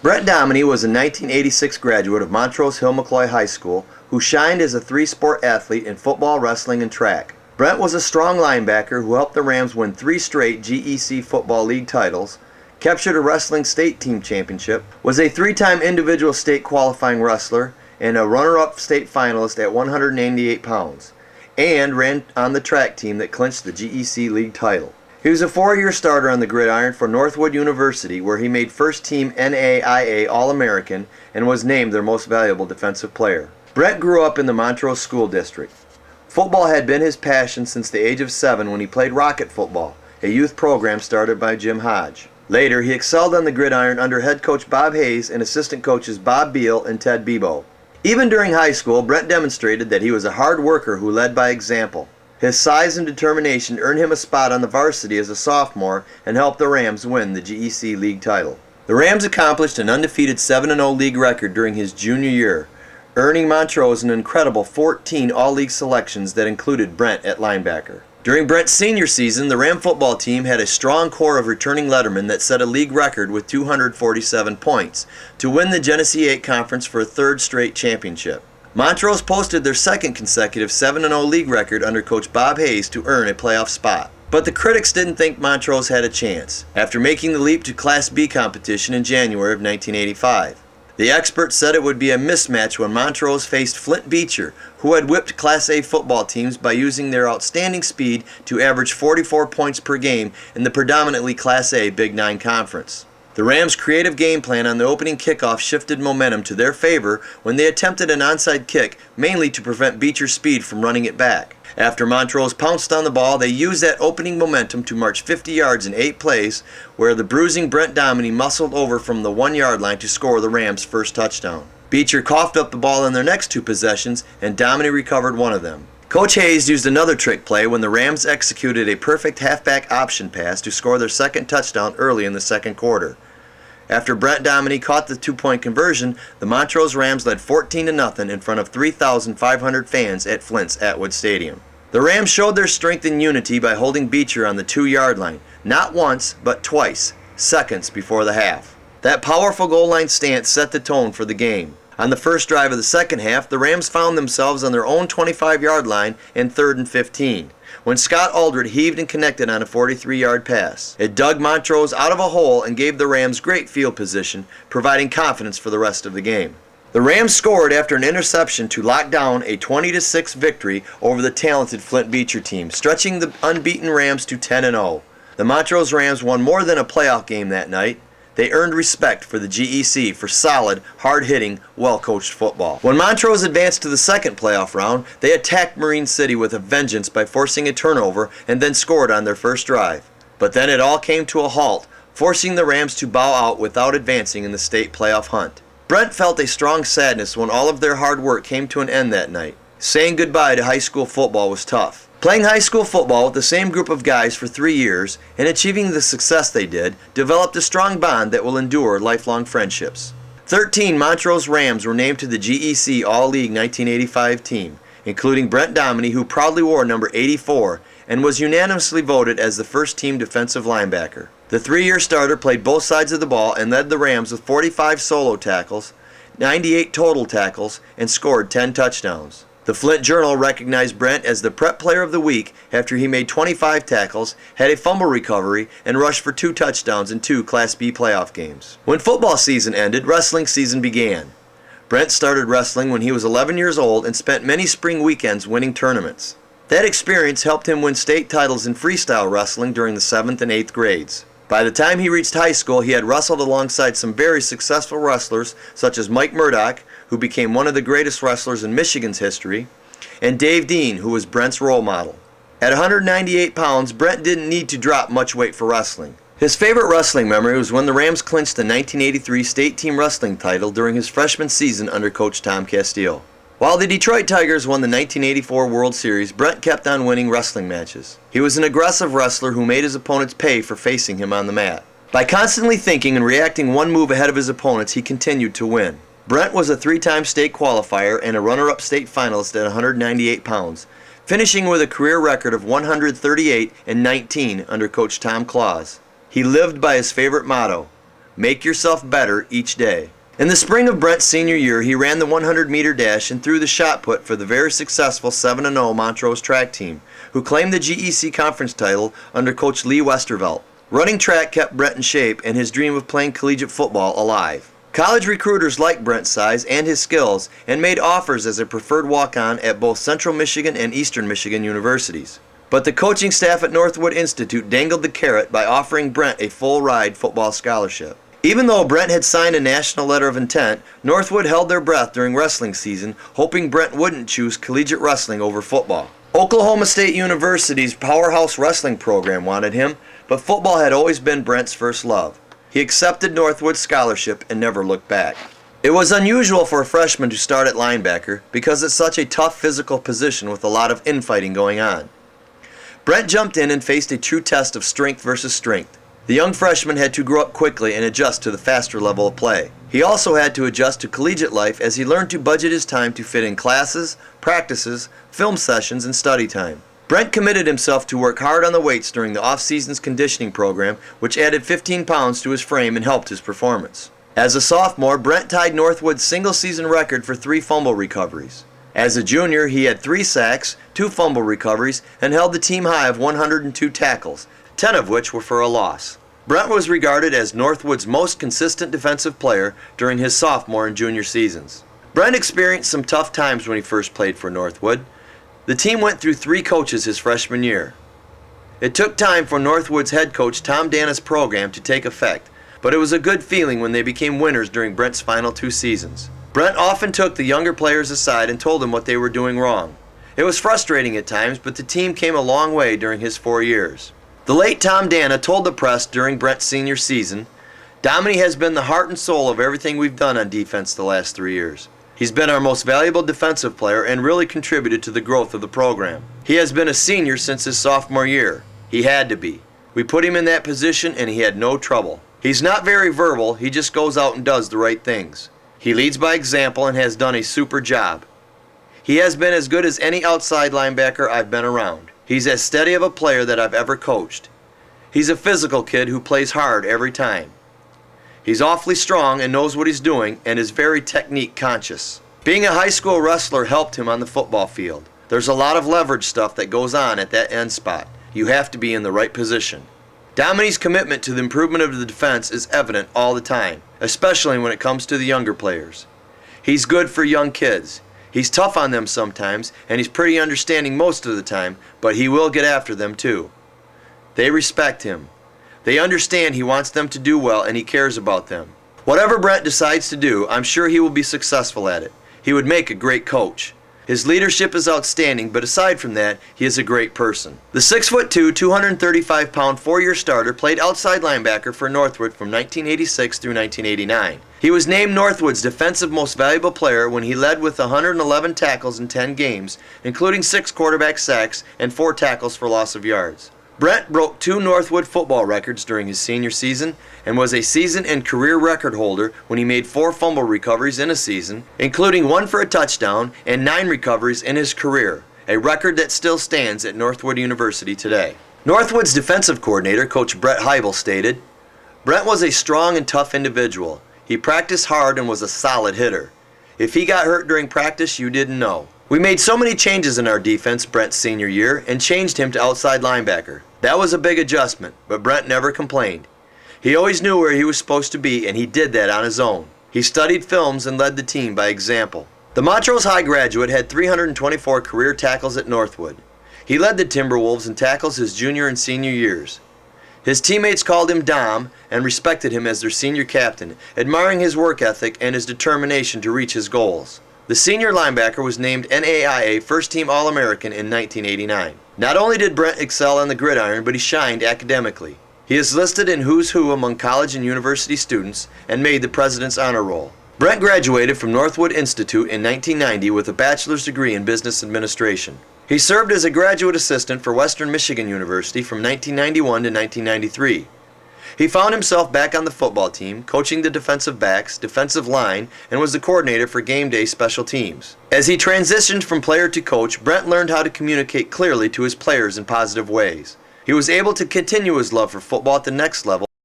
Brent Domine was a 1986 graduate of Montrose Hill-McCloy High School who shined as a three-sport athlete in football, wrestling, and track. Brent was a strong linebacker who helped the Rams win 3 straight GEC Football League titles, captured a wrestling state team championship, was a 3-time individual state qualifying wrestler, and a runner-up state finalist at 188 pounds, and ran on the track team that clinched the GEC League title. He was a 4-year starter on the gridiron for Northwood University, where he made first-team NAIA All-American and was named their most valuable defensive player. Brent grew up in the Montrose School District. Football had been his passion since the age of 7 when he played rocket football, a youth program started by Jim Hodge. Later, he excelled on the gridiron under head coach Bob Hayes and assistant coaches Bob Beal and Ted Bebo. Even during high school, Brent demonstrated that he was a hard worker who led by example. His size and determination earned him a spot on the varsity as a sophomore and helped the Rams win the GEC League title. The Rams accomplished an undefeated 7-0 league record during his junior year, earning Montrose an incredible 14 all-league selections that included Brent at linebacker. During Brent's senior season, the Ram football team had a strong core of returning lettermen that set a league record with 247 points to win the Genesee 8 Conference for a 3rd straight championship. Montrose posted their 2nd consecutive 7-0 league record under coach Bob Hayes to earn a playoff spot. But the critics didn't think Montrose had a chance after making the leap to Class B competition in January of 1985. The experts said it would be a mismatch when Montrose faced Flint Beecher, who had whipped Class A football teams by using their outstanding speed to average 44 points per game in the predominantly Class A Big 9 Conference. The Rams' creative game plan on the opening kickoff shifted momentum to their favor when they attempted an onside kick, mainly to prevent Beecher's speed from running it back. After Montrose pounced on the ball, they used that opening momentum to march 50 yards in 8 plays, where the bruising Brent Domine muscled over from the 1-yard line to score the Rams' first touchdown. Beecher coughed up the ball in their next 2 possessions, and Domine recovered one of them. Coach Hayes used another trick play when the Rams executed a perfect halfback option pass to score their 2nd touchdown early in the 2nd quarter. After Brent Domine caught the 2-point conversion, the Montrose Rams led 14-0 in front of 3,500 fans at Flint's Atwood Stadium. The Rams showed their strength and unity by holding Beecher on the 2-yard line, not once, but twice, seconds before the half. That powerful goal line stance set the tone for the game. On the first drive of the second half, the Rams found themselves on their own 25-yard line in 3rd and 15, when Scott Aldred heaved and connected on a 43-yard pass. It dug Montrose out of a hole and gave the Rams great field position, providing confidence for the rest of the game. The Rams scored after an interception to lock down a 20-6 victory over the talented Flint Beecher team, stretching the unbeaten Rams to 10-0. The Montrose Rams won more than a playoff game that night. They earned respect for the GEC for solid, hard-hitting, well-coached football. When Montrose advanced to the 2nd playoff round, they attacked Marine City with a vengeance by forcing a turnover and then scored on their first drive. But then it all came to a halt, forcing the Rams to bow out without advancing in the state playoff hunt. Brent felt a strong sadness when all of their hard work came to an end that night. Saying goodbye to high school football was tough. Playing high school football with the same group of guys for 3 years and achieving the success they did developed a strong bond that will endure lifelong friendships. 13 Montrose Rams were named to the GEC All-League 1985 team, including Brent Domine, who proudly wore number 84 and was unanimously voted as the first-team defensive linebacker. The 3-year starter played both sides of the ball and led the Rams with 45 solo tackles, 98 total tackles, and scored 10 touchdowns. The Flint Journal recognized Brent as the Prep Player of the Week after he made 25 tackles, had a fumble recovery, and rushed for 2 touchdowns in 2 Class B playoff games. When football season ended, wrestling season began. Brent started wrestling when he was 11 years old and spent many spring weekends winning tournaments. That experience helped him win state titles in freestyle wrestling during the 7th and 8th grades. By the time he reached high school, he had wrestled alongside some very successful wrestlers such as Mike Murdoch, who became one of the greatest wrestlers in Michigan's history, and Dave Dean, who was Brent's role model. At 198 pounds, Brent didn't need to drop much weight for wrestling. His favorite wrestling memory was when the Rams clinched the 1983 state team wrestling title during his freshman season under Coach Tom Castile. While the Detroit Tigers won the 1984 World Series, Brent kept on winning wrestling matches. He was an aggressive wrestler who made his opponents pay for facing him on the mat. By constantly thinking and reacting one move ahead of his opponents, he continued to win. Brent was a 3-time state qualifier and a runner-up state finalist at 198 pounds, finishing with a career record of 138-19 under Coach Tom Claus. He lived by his favorite motto, Make yourself better each day. In the spring of Brent's senior year, he ran the 100-meter dash and threw the shot put for the very successful 7-0 Montrose track team, who claimed the GEC conference title under Coach Lee Westervelt. Running track kept Brent in shape and his dream of playing collegiate football alive. College recruiters liked Brent's size and his skills and made offers as a preferred walk-on at both Central Michigan and Eastern Michigan universities. But the coaching staff at Northwood Institute dangled the carrot by offering Brent a full-ride football scholarship. Even though Brent had signed a national letter of intent, Northwood held their breath during wrestling season, hoping Brent wouldn't choose collegiate wrestling over football. Oklahoma State University's powerhouse wrestling program wanted him, but football had always been Brent's first love. He accepted Northwood's scholarship and never looked back. It was unusual for a freshman to start at linebacker because it's such a tough physical position with a lot of infighting going on. Brent jumped in and faced a true test of strength versus strength. The young freshman had to grow up quickly and adjust to the faster level of play. He also had to adjust to collegiate life as he learned to budget his time to fit in classes, practices, film sessions, and study time. Brent committed himself to work hard on the weights during the off-season's conditioning program, which added 15 pounds to his frame and helped his performance. As a sophomore, Brent tied Northwood's single-season record for 3 fumble recoveries. As a junior, he had 3 sacks, 2 fumble recoveries, and held the team high of 102 tackles, 10 of which were for a loss. Brent was regarded as Northwood's most consistent defensive player during his sophomore and junior seasons. Brent experienced some tough times when he first played for Northwood. The team went through 3 coaches his freshman year. It took time for Northwood's head coach Tom Dana's program to take effect, but it was a good feeling when they became winners during Brent's final 2 seasons. Brent often took the younger players aside and told them what they were doing wrong. It was frustrating at times, but the team came a long way during his 4 years. The late Tom Dana told the press during Brent's senior season, "Domine has been the heart and soul of everything we've done on defense the last 3 years. He's been our most valuable defensive player and really contributed to the growth of the program. He has been a senior since his sophomore year. He had to be. We put him in that position and he had no trouble. He's not very verbal, he just goes out and does the right things. He leads by example and has done a super job. He has been as good as any outside linebacker I've been around. He's as steady of a player that I've ever coached. He's a physical kid who plays hard every time. He's awfully strong and knows what he's doing and is very technique conscious. Being a high school wrestler helped him on the football field. There's a lot of leverage stuff that goes on at that end spot. You have to be in the right position. Domine's commitment to the improvement of the defense is evident all the time, especially when it comes to the younger players. He's good for young kids. He's tough on them sometimes, and he's pretty understanding most of the time, but he will get after them too. They respect him. They understand he wants them to do well and he cares about them. Whatever Brent decides to do, I'm sure he will be successful at it. He would make a great coach. His leadership is outstanding, but aside from that, he is a great person. The 6'2", 235-pound 4-year starter played outside linebacker for Northwood from 1986 through 1989. He was named Northwood's defensive most valuable player when he led with 111 tackles in 10 games, including 6 quarterback sacks and 4 tackles for loss of yards. Brent broke 2 Northwood football records during his senior season and was a season and career record holder when he made 4 fumble recoveries in a season, including 1 for a touchdown and 9 recoveries in his career, a record that still stands at Northwood University today. Northwood's defensive coordinator, Coach Brett Heibel, stated, "Brent was a strong and tough individual. He practiced hard and was a solid hitter. If he got hurt during practice, you didn't know. We made so many changes in our defense Brent's senior year and changed him to outside linebacker. That was a big adjustment, but Brent never complained. He always knew where he was supposed to be, and he did that on his own. He studied films and led the team by example." The Montrose High graduate had 324 career tackles at Northwood. He led the Timberwolves in tackles his junior and senior years. His teammates called him Dom and respected him as their senior captain, admiring his work ethic and his determination to reach his goals. The senior linebacker was named NAIA First Team All-American in 1989. Not only did Brent excel on the gridiron, but he shined academically. He is listed in Who's Who among college and university students and made the President's Honor Roll. Brent graduated from Northwood Institute in 1990 with a bachelor's degree in business administration. He served as a graduate assistant for Western Michigan University from 1991 to 1993. He found himself back on the football team, coaching the defensive backs, defensive line, and was the coordinator for game day special teams. As he transitioned from player to coach, Brent learned how to communicate clearly to his players in positive ways. He was able to continue his love for football at the next level